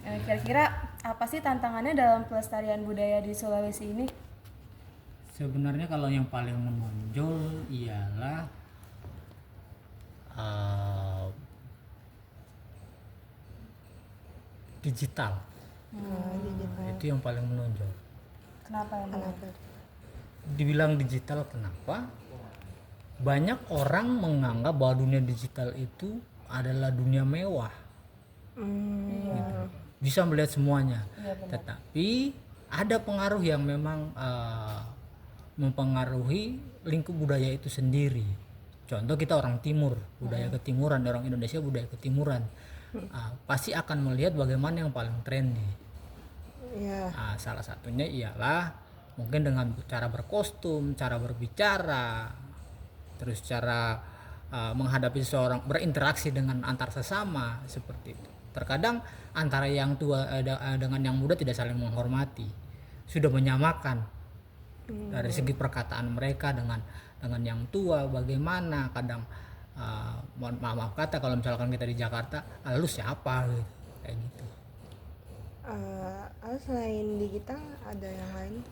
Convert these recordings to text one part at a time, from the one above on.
Kira-kira apa sih tantangannya dalam pelestarian budaya di Sulawesi ini? Sebenarnya kalau yang paling menonjol ialah uh, digital. Digital. Itu yang paling menonjol. Kenapa ya? Kenapa? Dibilang digital kenapa? Banyak orang menganggap bahwa dunia digital itu adalah dunia mewah. Gitu. Bisa melihat semuanya. Tetapi ada pengaruh yang memang mempengaruhi lingkup budaya itu sendiri. Contoh kita orang timur, budaya ketimuran, orang Indonesia budaya ketimuran. Pasti akan melihat bagaimana yang paling trendy. Salah satunya ialah mungkin dengan cara berkostum, cara berbicara, terus cara menghadapi seseorang, berinteraksi dengan antar sesama seperti itu. Terkadang antara yang tua dengan yang muda tidak saling menghormati, sudah menyamakan dari segi perkataan mereka dengan yang tua. Bagaimana kadang maaf kata kalau misalkan kita di Jakarta, lu siapa gitu, kayak gitu. Selain digital ada yang lain?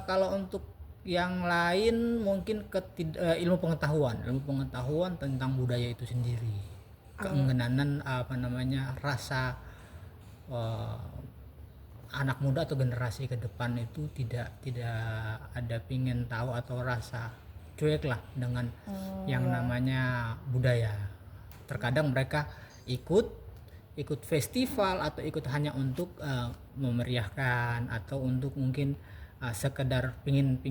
Kalau untuk yang lain mungkin ilmu pengetahuan tentang budaya itu sendiri, keengganan rasa anak muda atau generasi ke depan itu tidak ada pingin tahu atau rasa cuek lah dengan yang namanya budaya. Terkadang mereka ikut festival atau ikut hanya untuk memeriahkan atau untuk mungkin sekedar pingin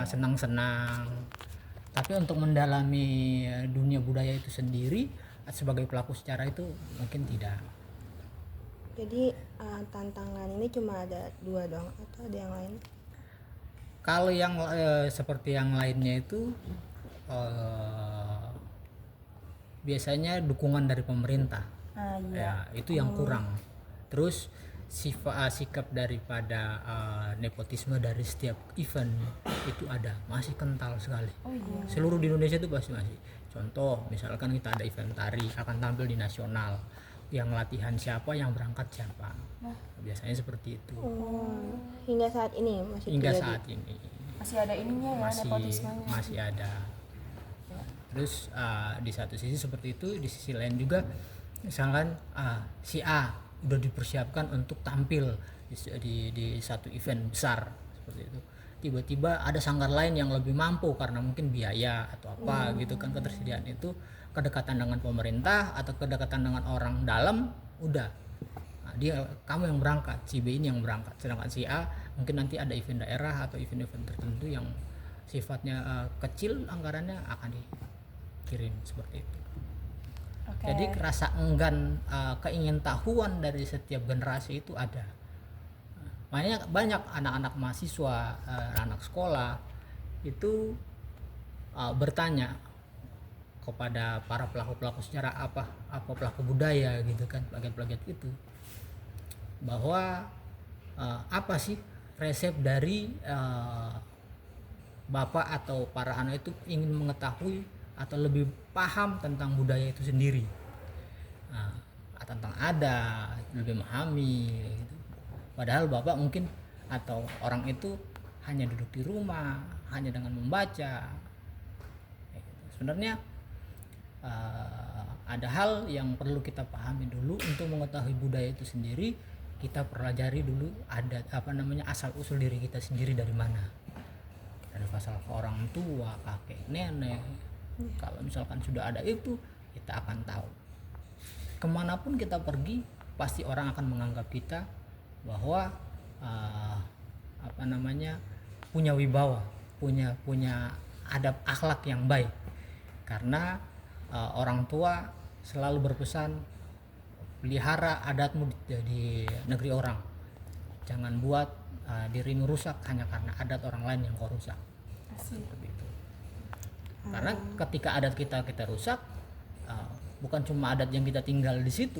senang-senang. Tapi untuk mendalami dunia budaya itu sendiri sebagai pelaku sejarah itu mungkin tidak. Jadi tantangan ini cuma ada 2 dong atau ada yang lain? Kalau yang seperti yang lainnya itu biasanya dukungan dari pemerintah. Ya, itu yang kurang. Terus sikap daripada nepotisme dari setiap event itu masih kental sekali. Seluruh di Indonesia itu pasti masih. Contoh misalkan kita ada event tari akan tampil di nasional, yang latihan siapa, yang berangkat siapa. Biasanya seperti itu. Hingga saat ini masih Hingga terjadi? saat ini Masih ada ininya ya, nepotismenya. masih ada. Terus di satu sisi seperti itu, di sisi lain juga misalkan si A udah dipersiapkan untuk tampil di satu event besar seperti itu, tiba-tiba ada sanggar lain yang lebih mampu karena mungkin biaya atau apa gitu kan, ketersediaan itu, kedekatan dengan pemerintah atau kedekatan dengan orang dalam, udah kamu yang berangkat, si B ini yang berangkat, sedangkan si A mungkin nanti ada event daerah atau event-event tertentu yang sifatnya kecil, anggarannya akan dikirim seperti itu. Jadi rasa enggan, keingintahuan dari setiap generasi itu ada. Banyak anak-anak mahasiswa, anak sekolah itu bertanya kepada para pelaku sejarah, apa pelaku budaya gitu kan, plagiat itu, bahwa apa sih resep dari bapak atau para anak itu ingin mengetahui atau lebih paham tentang budaya itu sendiri, tentang adat, lebih memahami gitu. Padahal bapak mungkin atau orang itu hanya duduk di rumah, hanya dengan membaca. Sebenarnya ada hal yang perlu kita pahami dulu. Untuk mengetahui budaya itu sendiri, kita pelajari dulu adat, asal usul diri kita sendiri dari mana, dari pasal orang tua, kakek, nenek. Kalau misalkan sudah ada itu, kita akan tahu. Kemanapun kita pergi, pasti orang akan menganggap kita bahwa punya wibawa, punya adab akhlak yang baik. Karena orang tua selalu berpesan, pelihara adatmu di negeri orang. Jangan buat dirimu rusak hanya karena adat orang lain yang kau rusak. Seperti itu. Karena ketika adat kita rusak, bukan cuma adat yang kita tinggal di situ.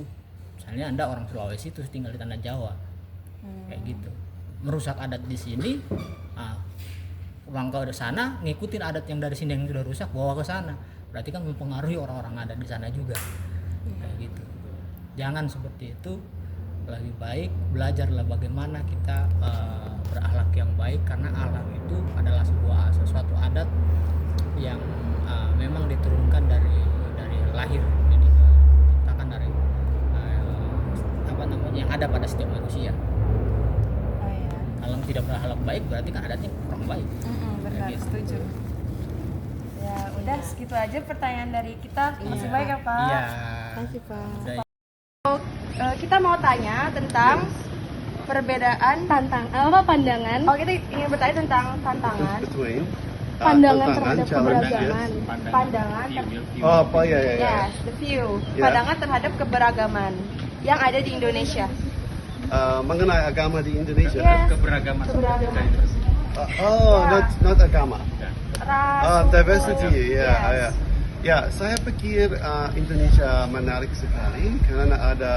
Misalnya Anda orang Sulawesi terus tinggal di tanah Jawa, kayak gitu, merusak adat di sini, pulang ke sana ngikutin adat yang dari sini yang sudah rusak bawa ke sana, berarti kan mempengaruhi orang-orang adat di sana juga, kayak gitu. Jangan seperti itu. lebih baik, belajarlah bagaimana kita berakhlak yang baik, karena akhlak itu adalah sesuatu adat yang memang diturunkan dari lahir, jadi diciptakan dari yang ada pada setiap manusia. Oh ya. Kalau tidak berakhlak baik berarti kan adatnya kurang baik. Benar, gitu. setuju. Ya udah segitu aja pertanyaan dari kita. Masih baik ya Pak. Iya. Kasih Pak. Udah. Kita mau tanya tentang perbedaan pandangan. Oh, kita ingin bertanya tentang tantangan. Between Pandangan tantangan, terhadap challenges. keberagaman. Pandangan. Oh, apa ya. Yes, the view. Ya. Pandangan terhadap keberagaman yang ada di Indonesia. Mengenai agama di Indonesia. Yes. Keberagaman. Not agama. Ras. Diversity, ya. Yes. Ya. Ya, saya pikir Indonesia menarik sekali karena ada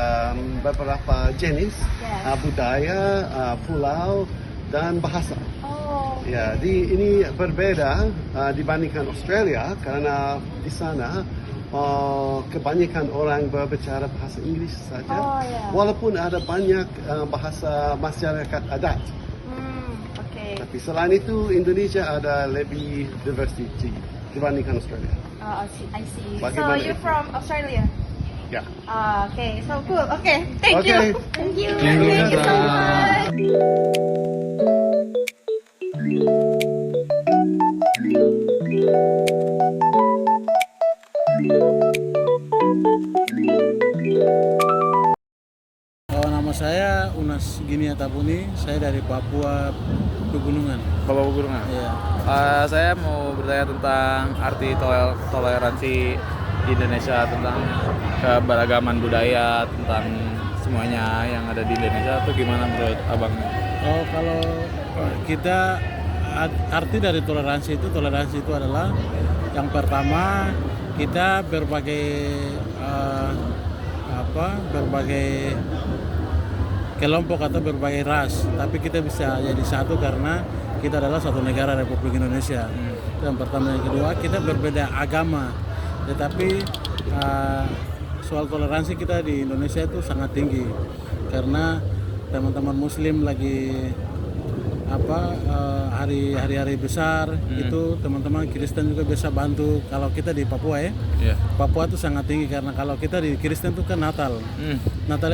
beberapa jenis Yes. budaya, pulau, dan bahasa. Oh. Ya, ini berbeda dibandingkan Australia karena di sana kebanyakan orang berbicara bahasa Inggris saja. Oh, ya. Walaupun ada banyak bahasa masyarakat adat. Oke. Tapi selain itu Indonesia ada lebih diversity dibandingkan Australia. Oh, I see. So Bagaimana you itu? from Australia? Ya. Okay, so cool. Okay, thank you. Okay. Thank you. Thank you. Thank you so much. Nama saya Unas Ginia Tapuni, saya dari Papua Pegunungan. Bapak Pegunungan. Iya. Saya mau bertanya tentang arti toleransi di Indonesia, tentang keberagaman budaya, tentang semuanya yang ada di Indonesia. Itu gimana menurut abang? Oh, kalau kita arti dari toleransi itu adalah yang pertama kita berbagai berbagai kelompok atau berbagai ras, tapi kita bisa jadi satu karena kita adalah satu negara Republik Indonesia. Itu yang pertama. Yang kedua, kita berbeda agama, tetapi soal toleransi kita di Indonesia itu sangat tinggi karena teman-teman Muslim lagi hari-hari besar itu teman-teman Kristen juga bisa bantu. Kalau kita di Papua Papua itu sangat tinggi karena kalau kita di Kristen itu kan Natal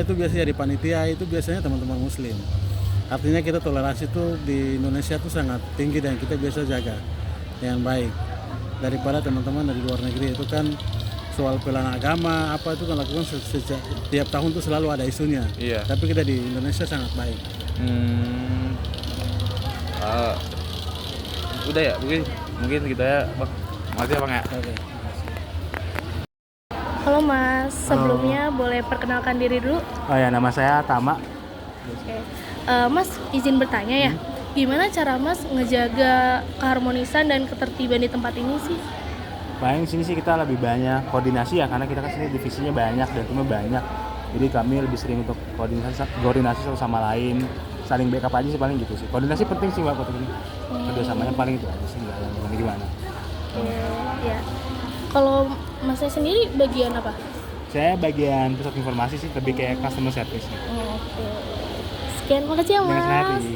itu biasanya di panitia itu biasanya teman-teman Muslim. Artinya kita toleransi itu di Indonesia itu sangat tinggi dan kita biasa jaga dengan baik daripada teman-teman dari luar negeri. Itu kan soal pilihan agama itu kan lakukan sejak tiap tahun itu selalu ada isunya. Tapi kita di Indonesia sangat baik. Udah ya, mungkin gitu ya, Bang. Makasih ya, Bang ya. Oke. Halo Mas, sebelumnya boleh perkenalkan diri dulu? Oh ya, nama saya Tama. Oke. Mas, izin bertanya ya, gimana cara Mas ngejaga keharmonisan dan ketertiban di tempat ini sih? Paling sini sih kita lebih banyak koordinasi ya, karena kita kan sini divisinya banyak dan timnya banyak. Jadi kami lebih sering untuk koordinasi satu sama lain, saling backup aja sih paling gitu sih. Koordinasi penting sih waktu ini. Kerjasamanya paling itu aja sih, nggak yang gimana. Ya. Kalau Masnya sendiri bagian apa? Saya bagian pusat informasi sih, lebih kayak customer service. Oke. Sekian, makasih ya Dengan senang Mas. hati.